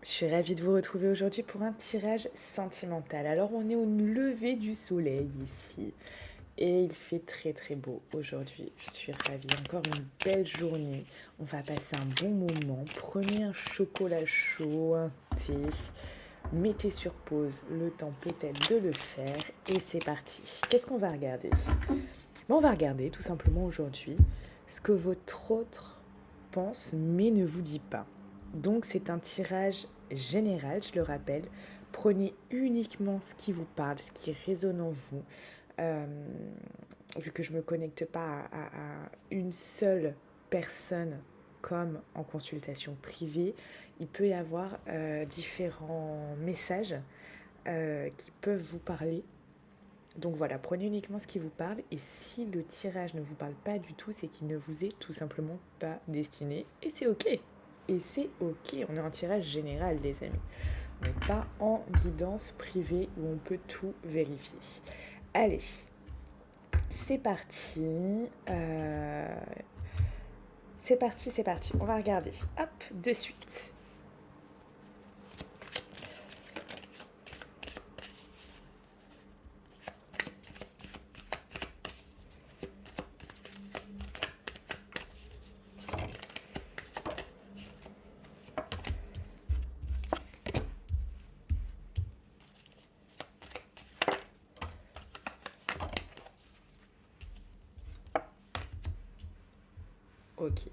Je suis ravie de vous retrouver aujourd'hui pour un tirage sentimental. Alors on est au lever du soleil ici et il fait très très beau aujourd'hui. Je suis ravie, encore une belle journée. On va passer un bon moment. Prenez un chocolat chaud, un thé, mettez sur pause le temps peut-être de le faire et c'est parti. Qu'est-ce qu'on va regarder? On va regarder tout simplement aujourd'hui ce que votre autre pense mais ne vous dit pas. Donc c'est un tirage général, je le rappelle. Prenez uniquement ce qui vous parle, ce qui résonne en vous. Euh, Vu que je ne me connecte pas à une seule personne comme en consultation privée, il peut y avoir différents messages qui peuvent vous parler. Donc voilà, prenez uniquement ce qui vous parle et si le tirage ne vous parle pas du tout, c'est qu'il ne vous est tout simplement pas destiné et c'est ok. Et c'est ok, on est en tirage général les amis. On n'est pas en guidance privée où on peut tout vérifier. Allez, c'est parti. C'est parti. On va regarder. Hop, de suite. Ok.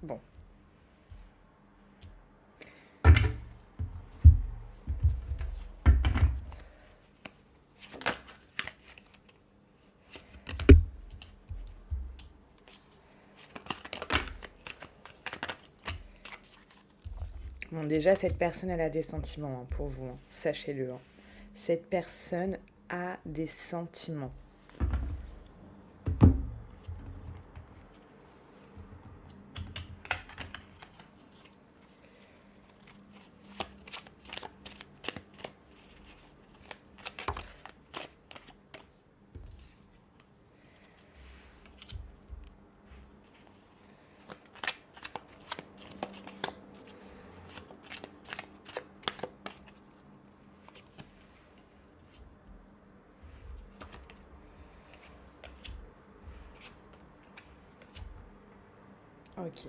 Bon. Bon, déjà, cette personne, elle a des sentiments pour vous, hein, sachez-le. Hein. Cette personne a des sentiments. Ok.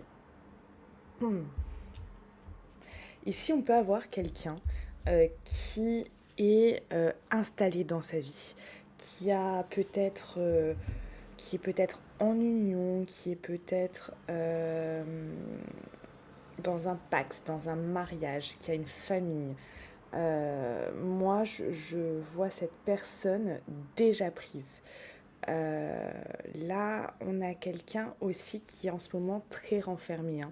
Ici, on peut avoir quelqu'un qui est installé dans sa vie, qui a peut-être, qui est peut-être en union, qui est peut-être dans un pax, dans un mariage, qui a une famille. Moi, je vois cette personne déjà prise. Là, on a quelqu'un aussi qui est en ce moment très renfermé. Hein.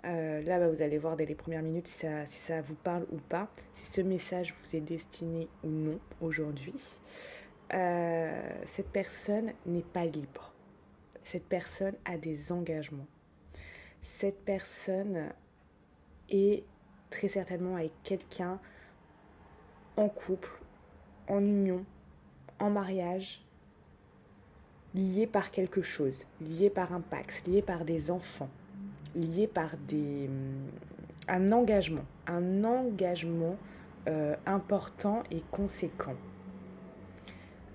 Là, bah, vous allez voir dès les premières minutes si ça vous parle ou pas, si ce message vous est destiné ou non aujourd'hui. Cette personne n'est pas libre. Cette personne a des engagements. Cette personne est très certainement avec quelqu'un en couple, en union, en mariage, lié par quelque chose, lié par un pax, lié par des enfants, lié par un engagement important et conséquent.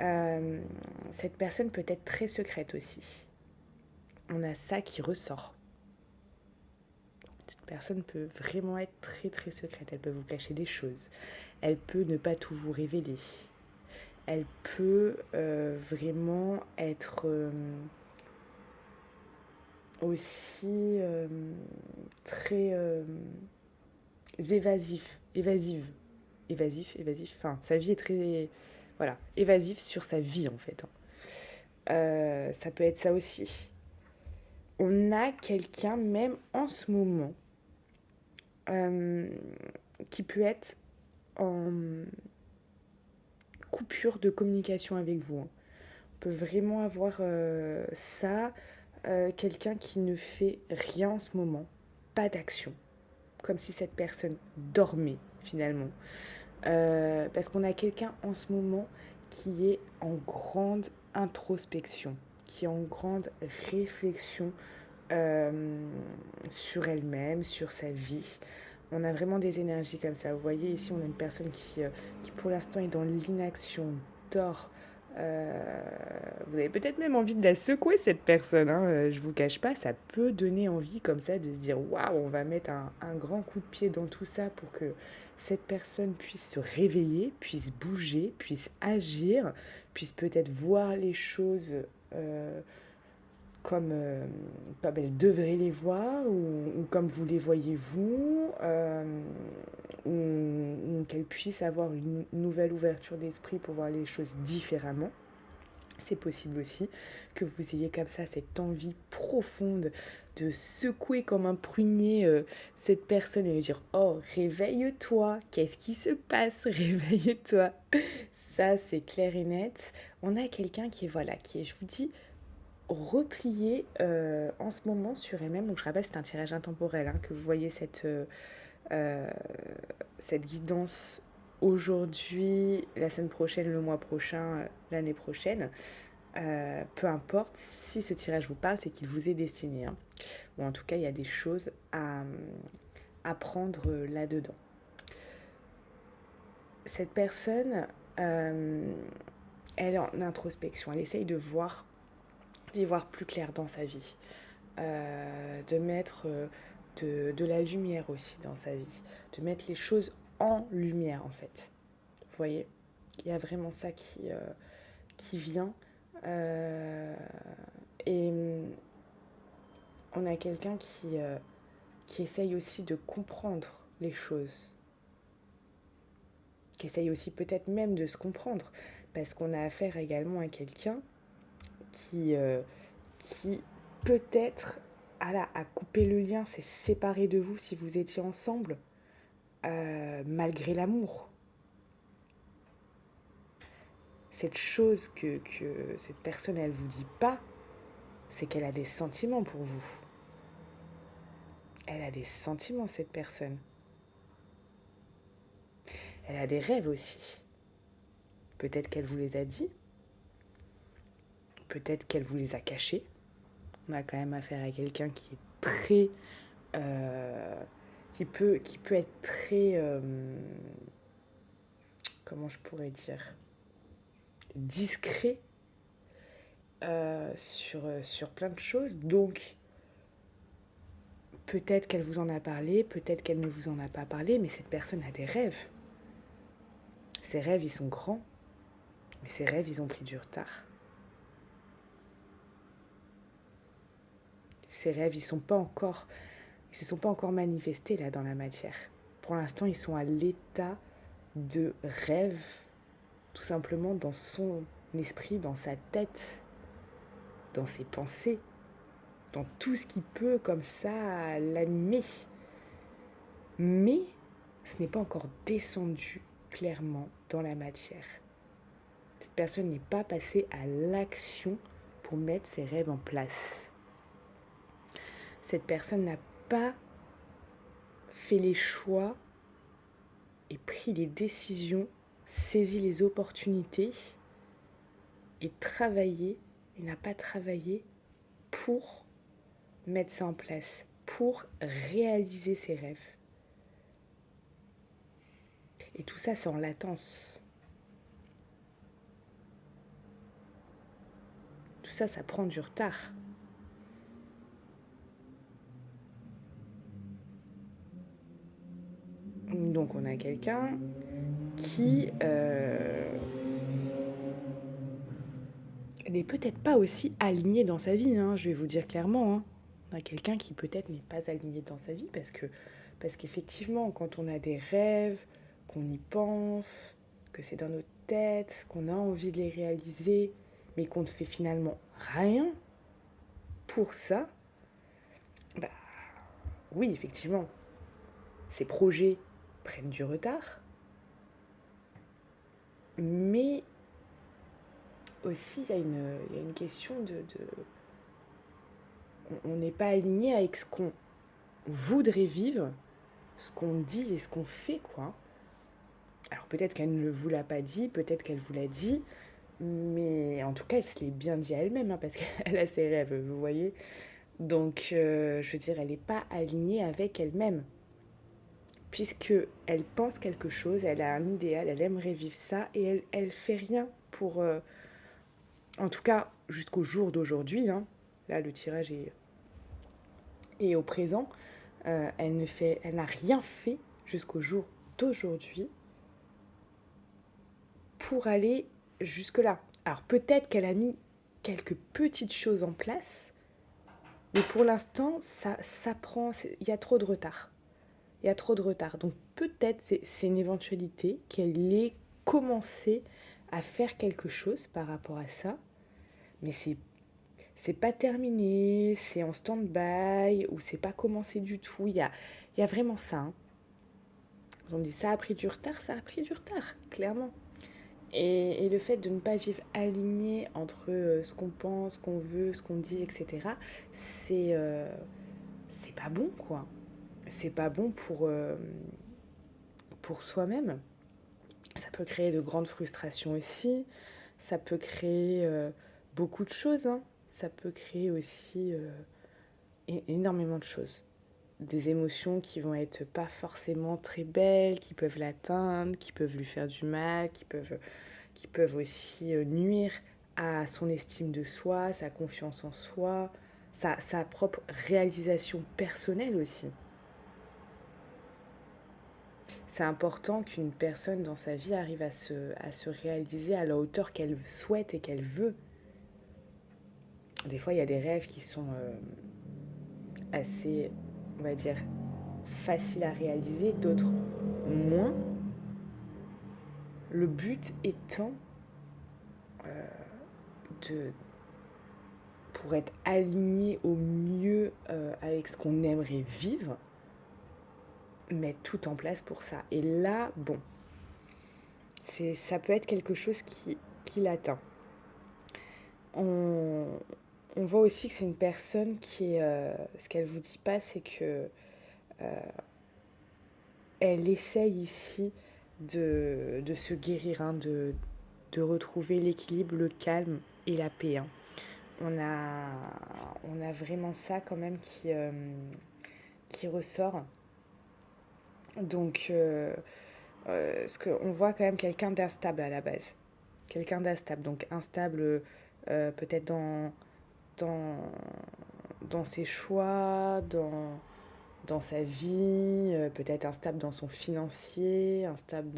Euh, cette personne peut être très secrète aussi. On a ça qui ressort. Cette personne peut vraiment être très très secrète. Elle peut vous cacher des choses. Elle peut ne pas tout vous révéler. Elle peut vraiment être aussi très évasive. Évasif. Enfin, sa vie est très, voilà, évasif sur sa vie en fait. Hein. Ça peut être ça aussi. On a quelqu'un même en ce moment euh, qui peut être en coupure de communication avec vous. Hein. On peut vraiment avoir ça, quelqu'un qui ne fait rien en ce moment, pas d'action, comme si cette personne dormait finalement. Parce qu'on a quelqu'un en ce moment qui est en grande introspection, qui est en grande réflexion sur elle-même, sur sa vie. On a vraiment des énergies comme ça. Vous voyez, ici, on a une personne qui pour l'instant, est dans l'inaction, dort. Vous avez peut-être même envie de la secouer, cette personne. Hein. Je vous cache pas, ça peut donner envie comme ça de se dire waouh, on va mettre un grand coup de pied dans tout ça pour que cette personne puisse se réveiller, puisse bouger, puisse agir, puisse peut-être voir les choses euh, comme, comme elle devrait les voir ou comme vous les voyez vous, ou qu'elle puisse avoir une nouvelle ouverture d'esprit pour voir les choses différemment. C'est possible aussi que vous ayez comme ça cette envie profonde de secouer comme un prunier cette personne et lui dire oh, réveille-toi, qu'est-ce qui se passe, réveille-toi. Ça, c'est clair et net. On a quelqu'un qui est, voilà, qui est, je vous dis, replié en ce moment sur elle-même. Donc je rappelle, c'est un tirage intemporel, hein, que vous voyez euh, cette guidance aujourd'hui, la semaine prochaine, le mois prochain, l'année prochaine. Peu importe, si ce tirage vous parle, c'est qu'il vous est destiné. Hein. Ou en tout cas, il y a des choses à prendre là-dedans. Cette personne, elle est en introspection. Elle essaye d'y voir plus clair dans sa vie. De mettre de la lumière aussi dans sa vie. De mettre les choses en lumière, en fait. Vous voyez, il y a vraiment ça qui vient. Et on a quelqu'un qui essaye aussi de comprendre les choses, qui essaye aussi peut-être même de se comprendre, parce qu'on a affaire également à quelqu'un qui peut-être a coupé le lien, s'est séparé de vous si vous étiez ensemble, malgré l'amour. Cette chose que cette personne, elle vous dit pas, c'est qu'elle a des sentiments pour vous. Elle a des sentiments, cette personne. Elle a des rêves aussi. Peut-être qu'elle vous les a dit. Peut-être qu'elle vous les a cachés. On a quand même affaire à quelqu'un qui est très... qui peut être très... comment je pourrais dire discret sur plein de choses. Donc, peut-être qu'elle vous en a parlé, peut-être qu'elle ne vous en a pas parlé, mais cette personne a des rêves. Ses rêves, ils sont grands, mais ses rêves, ils ont pris du retard. Ses rêves, ils se sont pas encore manifestés là dans la matière. Pour l'instant, ils sont à l'état de rêve, tout simplement dans son esprit, dans sa tête, dans ses pensées, dans tout ce qui peut comme ça l'animer. Mais ce n'est pas encore descendu clairement dans la matière. Cette personne n'est pas passée à l'action pour mettre ses rêves en place. Cette personne n'a pas fait les choix et pris les décisions, saisi les opportunités et travaillé, et n'a pas travaillé pour mettre ça en place, pour réaliser ses rêves. Et tout ça, c'est en latence. Tout ça, ça prend du retard. Donc, on a quelqu'un qui n'est peut-être pas aussi aligné dans sa vie, hein, je vais vous dire clairement. Hein. On a quelqu'un qui peut-être n'est pas aligné dans sa vie parce qu'effectivement, quand on a des rêves, qu'on y pense, que c'est dans notre tête, qu'on a envie de les réaliser, mais qu'on ne fait finalement rien pour ça, bah oui, effectivement, ces projets prennent du retard, mais aussi il y a une question on n'est pas aligné avec ce qu'on voudrait vivre, ce qu'on dit et ce qu'on fait, quoi. Alors peut-être qu'elle ne vous l'a pas dit, peut-être qu'elle vous l'a dit, mais en tout cas, elle se l'est bien dit à elle-même, hein, parce qu'elle a ses rêves, vous voyez. Donc, je veux dire, elle n'est pas alignée avec elle-même. puisque elle pense quelque chose, elle a un idéal, elle aimerait vivre ça, et elle fait rien pour, en tout cas jusqu'au jour d'aujourd'hui, hein, là le tirage est au présent, elle n'a rien fait jusqu'au jour d'aujourd'hui pour aller jusque-là. Alors peut-être qu'elle a mis quelques petites choses en place, mais pour l'instant, ça prend, il y a trop de retard. Il y a trop de retard. Donc peut-être c'est une éventualité qu'elle ait commencé à faire quelque chose par rapport à ça, mais c'est pas terminé, c'est en stand-by ou c'est pas commencé du tout. Il y a vraiment ça. Hein. On dit ça a pris du retard, ça a pris du retard, clairement. Et le fait de ne pas vivre aligné entre ce qu'on pense, ce qu'on veut, ce qu'on dit, etc., c'est pas bon, quoi. C'est pas bon pour soi-même. Ça peut créer de grandes frustrations aussi. Ça peut créer beaucoup de choses. Hein. Ça peut créer aussi énormément de choses. Des émotions qui vont être pas forcément très belles, qui peuvent l'atteindre, qui peuvent lui faire du mal, qui peuvent aussi nuire à son estime de soi, sa confiance en soi, sa propre réalisation personnelle aussi. C'est important qu'une personne dans sa vie arrive à se réaliser à la hauteur qu'elle souhaite et qu'elle veut. Des fois, il y a des rêves qui sont assez, on va dire, faciles à réaliser, d'autres moins. Le but étant de, pour être aligné au mieux avec ce qu'on aimerait vivre, mettre tout en place pour ça. Et là, bon, ça peut être quelque chose qui l'atteint. On, on voit aussi que c'est une personne qui est... ce qu'elle vous dit pas, c'est que elle essaye ici de se guérir, hein, de retrouver l'équilibre, le calme et la paix. Hein. On a vraiment ça quand même qui ressort. Donc, on voit quand même quelqu'un d'instable à la base. Quelqu'un d'instable. Donc, instable peut-être dans, dans ses choix, dans sa vie, peut-être instable dans son financier, instable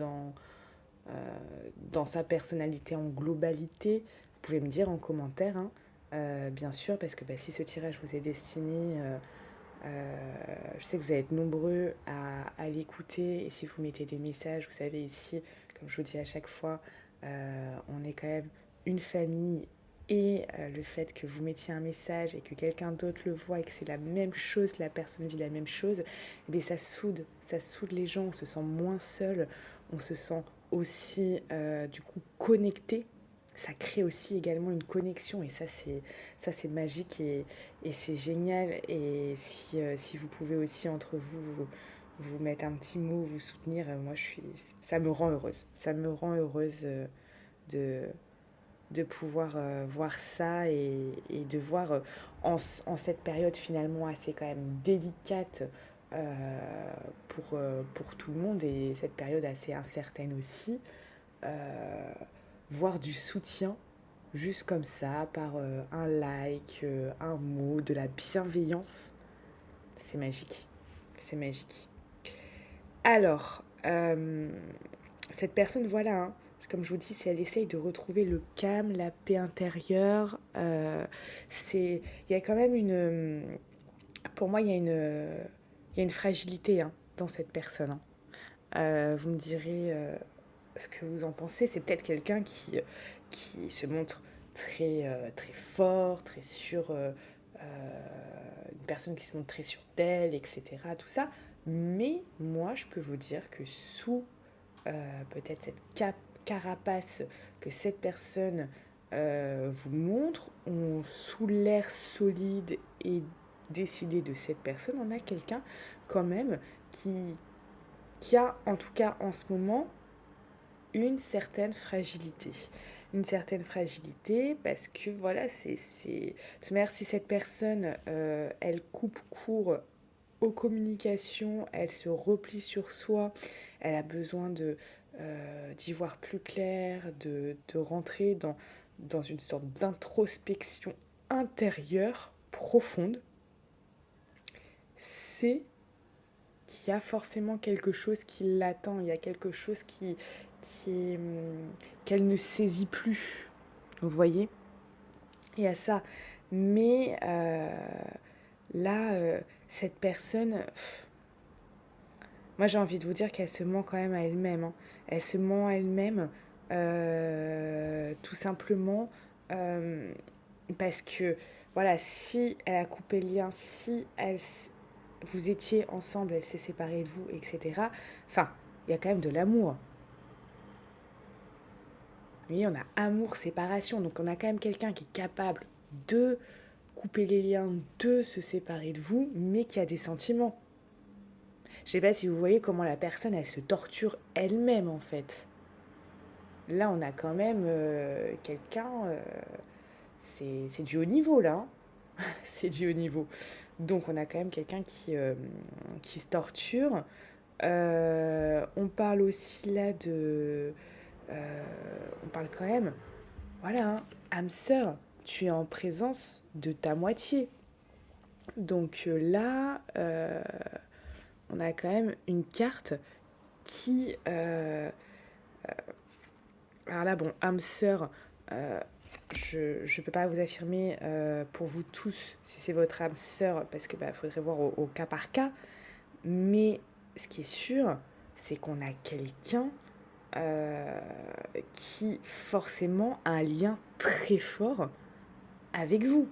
dans sa personnalité en globalité. Vous pouvez me dire en commentaire, hein, bien sûr, parce que bah, si ce tirage vous est destiné, je sais que vous allez être nombreux à l'écouter, et si vous mettez des messages, vous savez ici, comme je vous dis à chaque fois, on est quand même une famille, et le fait que vous mettiez un message et que quelqu'un d'autre le voit et que c'est la même chose, la personne vit la même chose, eh bien ça soude les gens, on se sent moins seul, on se sent aussi du coup connecté. Ça crée aussi également une connexion, et ça c'est magique, et c'est génial. Et si vous pouvez aussi entre vous mettre un petit mot, vous soutenir, moi ça me rend heureuse. Ça me rend heureuse de, de pouvoir voir ça, et de voir en cette période finalement assez quand même délicate pour tout le monde, et cette période assez incertaine aussi, voir du soutien juste comme ça, par un like, un mot, de la bienveillance, c'est magique. C'est magique. Alors, cette personne, voilà, hein, comme je vous dis, si elle essaye de retrouver le calme, la paix intérieure, il y a quand même pour moi, il y a une fragilité, hein, dans cette personne. Hein. Vous me direz ce que vous en pensez. C'est peut-être quelqu'un qui se montre très fort, très sûr, une personne qui se montre très sûre d'elle, etc. Tout ça. Mais moi, je peux vous dire que sous peut-être cette carapace que cette personne vous montre, sous l'air solide et décidé de cette personne, on a quelqu'un quand même qui a, en tout cas en ce moment, une certaine fragilité. Une certaine fragilité parce que voilà, de toute manière, si cette personne, elle coupe court aux communications, elle se replie sur soi, elle a besoin d'y voir plus clair, de rentrer dans une sorte d'introspection intérieure profonde, c'est qu'il y a forcément quelque chose qui l'attend, il y a quelque chose qu'elle ne saisit plus. Vous voyez? Il y a ça. Mais là, cette personne, moi j'ai envie de vous dire qu'elle se ment quand même à elle-même. Hein. Elle se ment à elle-même tout simplement parce que, voilà, si elle a coupé le lien, si vous étiez ensemble, elle s'est séparée de vous, etc. Enfin, il y a quand même de l'amour. Oui, on a amour, séparation. Donc on a quand même quelqu'un qui est capable de couper les liens, de se séparer de vous, mais qui a des sentiments. Je sais pas si vous voyez comment la personne, elle se torture elle-même en fait. Là, on a quand même quelqu'un, c'est du haut niveau là. Hein. C'est du haut niveau. Donc on a quand même quelqu'un qui se torture. On parle aussi là de... on parle quand même, voilà, hein, âme sœur, tu es en présence de ta moitié. Donc là, on a quand même une carte qui... alors là, bon, âme sœur, je ne peux pas vous affirmer pour vous tous si c'est votre âme sœur, parce que faudrait voir au cas par cas. Mais ce qui est sûr, c'est qu'on a quelqu'un qui forcément a un lien très fort avec vous.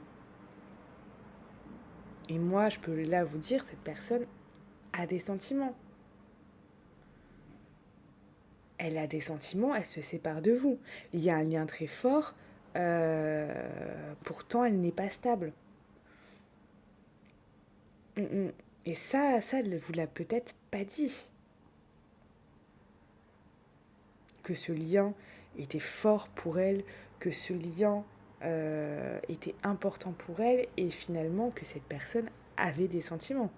Et moi, je peux là vous dire, cette personne a des sentiments. Elle a des sentiments, elle se sépare de vous. Il y a un lien très fort, pourtant elle n'est pas stable. Et ça, elle vous l'a peut-être pas dit. Que ce lien était fort pour elle, que ce lien était important pour elle, et finalement que cette personne avait des sentiments.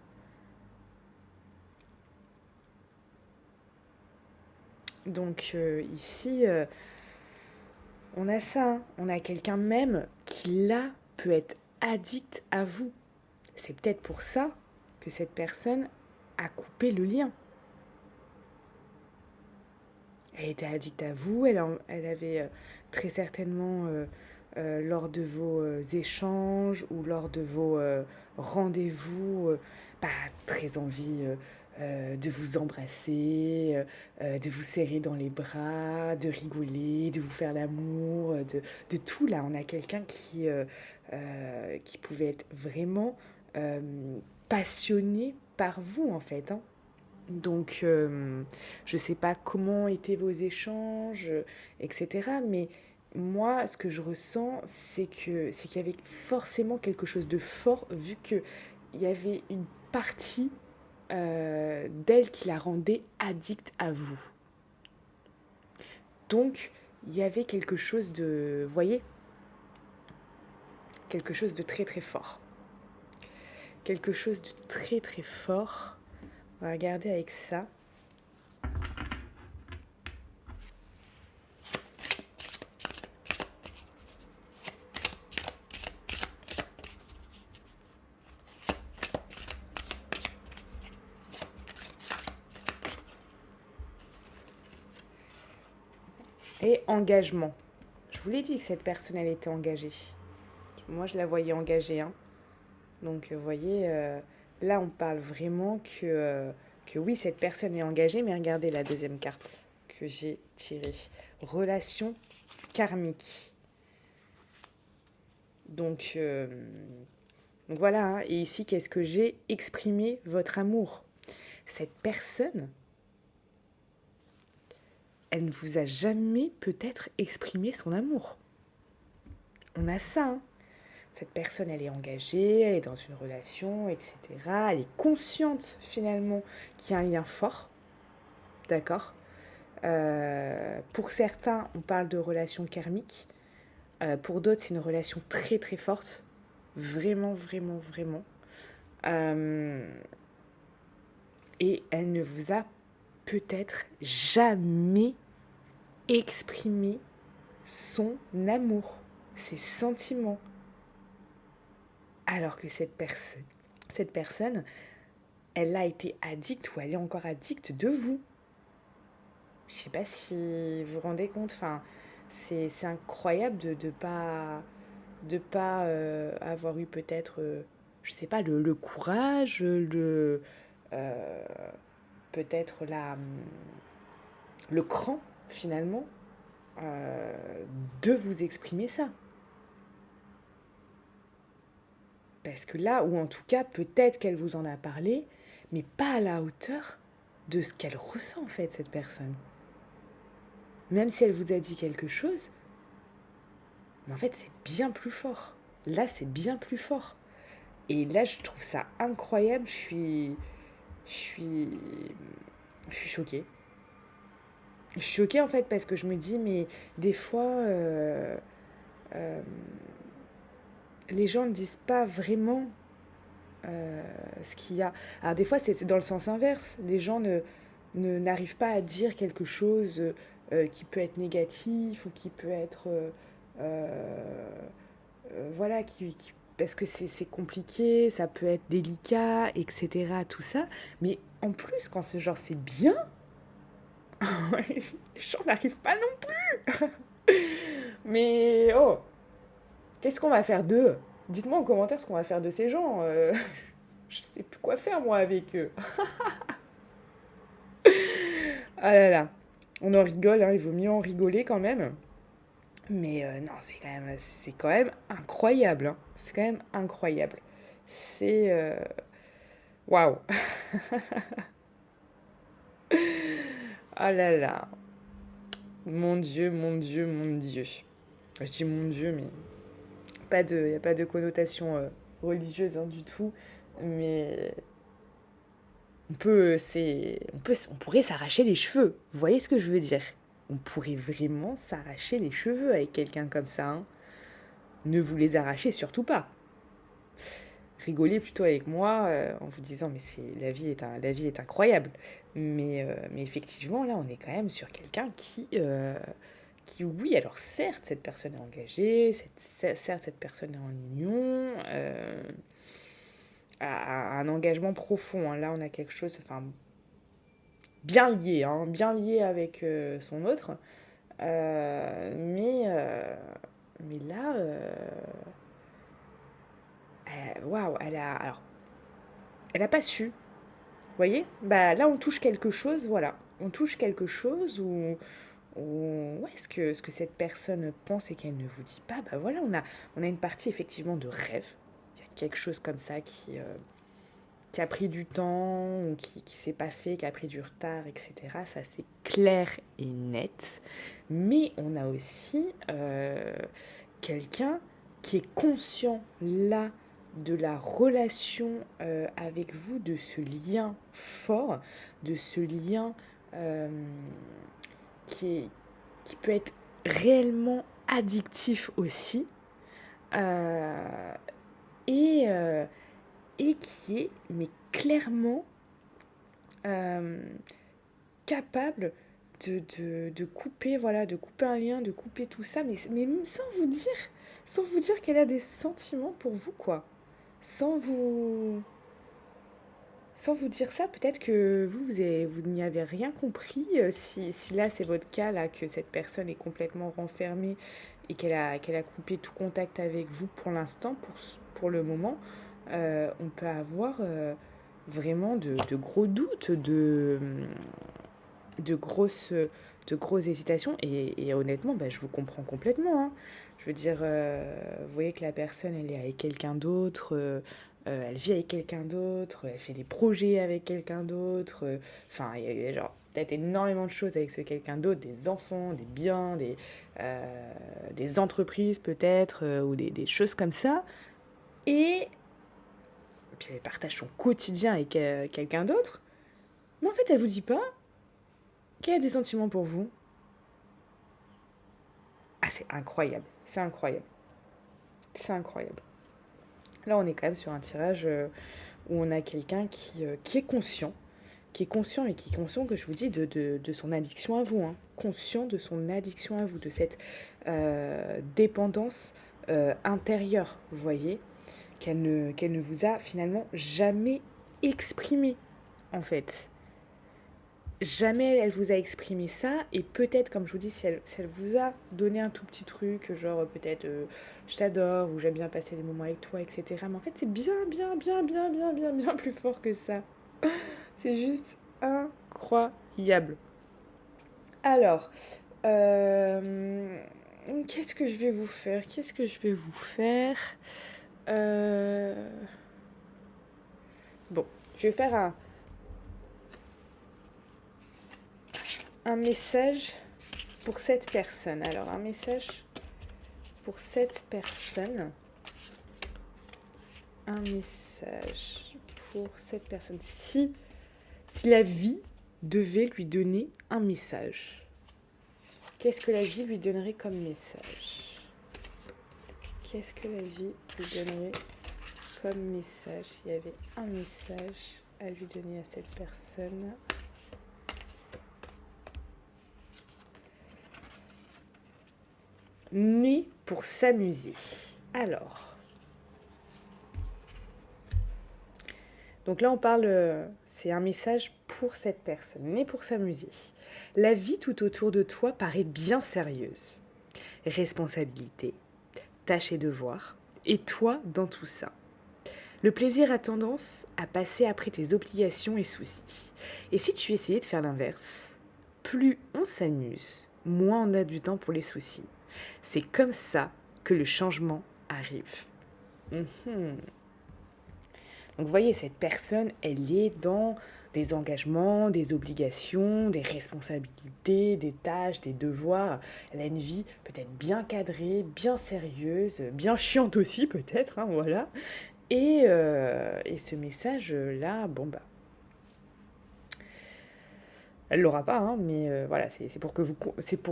Donc ici, on a ça, hein. On a quelqu'un même qui là peut être addict à vous. C'est peut-être pour ça que cette personne a coupé le lien. Elle était addicte à vous, elle avait très certainement, lors de vos échanges ou lors de vos rendez-vous, très envie de vous embrasser, de vous serrer dans les bras, de rigoler, de vous faire l'amour, de tout. Là, on a quelqu'un qui pouvait être vraiment euh, passionné par vous, en fait. Hein. Donc, je ne sais pas comment étaient vos échanges, etc. Mais moi, ce que je ressens, c'est qu'il y avait forcément quelque chose de fort, vu qu'il y avait une partie d'elle qui la rendait addicte à vous. Donc, il y avait quelque chose de, vous voyez, quelque chose de très très fort. Quelque chose de très très fort. On va regarder avec ça. Et engagement. Je vous l'ai dit que cette personne, elle était engagée. Moi, je la voyais engagée. Hein. Donc, vous voyez, là, on parle vraiment que oui, cette personne est engagée, mais regardez la deuxième carte que j'ai tirée. Relation karmique. Donc voilà, hein. Et ici, qu'est-ce que j'ai? Exprimé votre amour. Cette personne, elle ne vous a jamais peut-être exprimé son amour. On a ça, hein. Cette personne, elle est engagée, elle est dans une relation, etc. Elle est consciente, finalement, qu'il y a un lien fort. D'accord. Pour certains, on parle de relation karmique. Pour d'autres, c'est une relation très, très forte. Vraiment, vraiment, vraiment. et elle ne vous a peut-être jamais exprimé son amour, ses sentiments. Alors que cette personne, elle a été addicte ou elle est encore addicte de vous. Je sais pas si vous vous rendez compte, enfin, c'est incroyable de pas avoir eu peut-être, je sais pas, le courage, euh, peut-être le cran finalement euh, de vous exprimer ça. Parce que là, ou en tout cas, peut-être qu'elle vous en a parlé, mais pas à la hauteur de ce qu'elle ressent en fait, cette personne. Même si elle vous a dit quelque chose, mais en fait, c'est bien plus fort. Là, c'est bien plus fort. Et là, je trouve ça incroyable. Je suis, je suis choquée. Je suis choquée en fait parce que je me dis, mais des fois, euh, les gens ne disent pas vraiment ce qu'il y a. Alors des fois, c'est dans le sens inverse. Les gens n'arrivent pas à dire quelque chose qui peut être négatif ou qui peut être... voilà, parce que c'est compliqué, ça peut être délicat, etc. Tout ça. Mais en plus, quand ce genre c'est bien, les gens n'arrivent pas non. Mais oh, qu'est-ce qu'on va faire d'eux? Dites-moi en commentaire ce qu'on va faire de ces gens. Je sais plus quoi faire moi avec eux. Ah là là, on en rigole, hein, il vaut mieux en rigoler quand même. Mais non, c'est quand même incroyable, hein. C'est quand même incroyable. C'est waouh. Ah là là, mon Dieu, mon Dieu, mon Dieu. Je dis mon Dieu, mais il y a pas de connotation religieuse hein, du tout. Mais on pourrait s'arracher les cheveux. Vous voyez ce que je veux dire? On pourrait vraiment s'arracher les cheveux avec quelqu'un comme ça, hein. Ne vous les arrachez surtout pas. Rigolez plutôt avec moi en vous disant mais la vie est incroyable. Mais effectivement là on est quand même sur quelqu'un qui oui alors certes cette personne est engagée, certes cette personne est en union, a un engagement profond, hein. Là on a quelque chose enfin bien lié avec son autre. Euh, mais, euh, mais là, waouh, elle a pas su. Vous voyez? Bah là, on touche quelque chose, voilà. On touche quelque chose où ouais, ce que cette personne pense et qu'elle ne vous dit pas, bah voilà, on a une partie effectivement de rêve. Il y a quelque chose comme ça qui a pris du temps ou qui s'est pas fait, qui a pris du retard, etc. Ça, c'est clair et net. Mais on a aussi quelqu'un qui est conscient là de la relation avec vous, de ce lien fort, de ce lien euh, qui, est, qui peut être réellement addictif aussi, euh, et, euh, et qui est mais clairement euh, capable de couper, voilà, de couper un lien, de couper tout ça, mais sans vous dire qu'elle a des sentiments pour vous, quoi. Sans vous, sans vous dire ça, peut-être que vous n'y avez rien compris. Si là, c'est votre cas, là, que cette personne est complètement renfermée et qu'elle a coupé tout contact avec vous pour l'instant, pour le moment, on peut avoir vraiment de gros doutes, de grosses, de grosses hésitations. Et honnêtement, bah, je vous comprends complètement, hein. Je veux dire, vous voyez que la personne, elle est avec quelqu'un d'autre, elle vit avec quelqu'un d'autre, elle fait des projets avec quelqu'un d'autre. Enfin, il y a genre peut-être énormément de choses avec ce quelqu'un d'autre, des enfants, des biens, des entreprises peut-être, ou des choses comme ça. Et puis elle partage son quotidien avec quelqu'un d'autre. Mais en fait, elle vous dit pas qu'elle a des sentiments pour vous. Ah, c'est incroyable. C'est incroyable. C'est incroyable. Là, on est quand même sur un tirage où on a quelqu'un qui est conscient, qui est conscient et qui est conscient, que je vous dis, de son addiction à vous, hein. Conscient de son addiction à vous, de cette dépendance intérieure, vous voyez, qu'elle ne vous a finalement jamais exprimée, en fait. Jamais elle vous a exprimé ça, et peut-être, comme je vous dis, si elle vous a donné un tout petit truc, genre peut-être je t'adore, ou j'aime bien passer des moments avec toi, etc. Mais en fait, c'est bien plus fort que ça. C'est juste incroyable. Alors, qu'est-ce que je vais vous faire Bon, je vais faire un message pour cette personne. Alors, un message pour cette personne. Un message pour cette personne. Si la vie devait lui donner un message, qu'est-ce que la vie lui donnerait comme message? Qu'est-ce que la vie lui donnerait comme message s'il y avait un message à lui donner à cette personne? Né pour s'amuser. Alors, donc là on parle, c'est un message pour cette personne, né pour s'amuser. La vie tout autour de toi paraît bien sérieuse. Responsabilité, tâches et devoirs, et toi dans tout ça. Le plaisir a tendance à passer après tes obligations et soucis. Et si tu essayais de faire l'inverse, plus on s'amuse, moins on a du temps pour les soucis. C'est comme ça que le changement arrive. Donc vous voyez, cette personne, elle est dans des engagements, des obligations, des responsabilités, des tâches, des devoirs. Elle a une vie peut-être bien cadrée, bien sérieuse, bien chiante aussi peut-être, hein, voilà. Et ce message-là, bon bah, elle l'aura pas, hein, mais voilà, c'est pour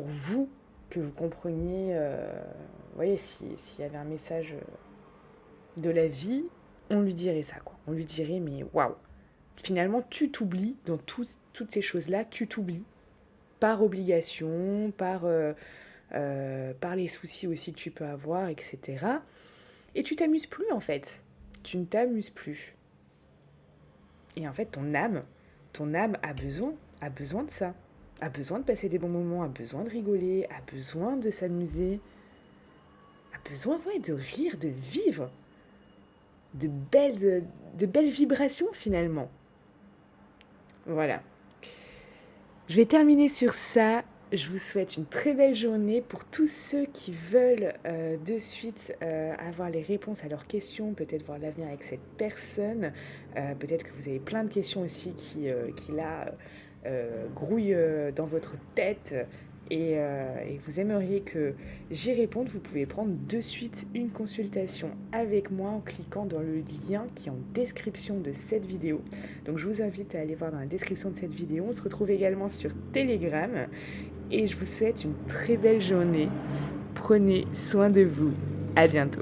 vous que vous compreniez. Vous voyez, s'il y avait un message de la vie, on lui dirait ça, quoi. On lui dirait, mais waouh, finalement, tu t'oublies dans toutes ces choses-là, tu t'oublies par obligation, par les soucis aussi que tu peux avoir, etc. Et tu t'amuses plus, en fait. Tu ne t'amuses plus. Et en fait, ton âme a besoin de ça. A besoin de passer des bons moments, a besoin de rigoler, a besoin de s'amuser, a besoin, ouais, de rire, de vivre, de belles vibrations finalement. Voilà. Je vais terminer sur ça. Je vous souhaite une très belle journée. Pour tous ceux qui veulent de suite avoir les réponses à leurs questions, peut-être voir l'avenir avec cette personne, peut-être que vous avez plein de questions aussi qui là grouillent dans votre tête et vous aimeriez que j'y réponde, vous pouvez prendre de suite une consultation avec moi en cliquant dans le lien qui est en description de cette vidéo. Donc je vous invite à aller voir dans la description de cette vidéo. On se retrouve également sur Telegram. Et je vous souhaite une très belle journée. Prenez soin de vous. À bientôt.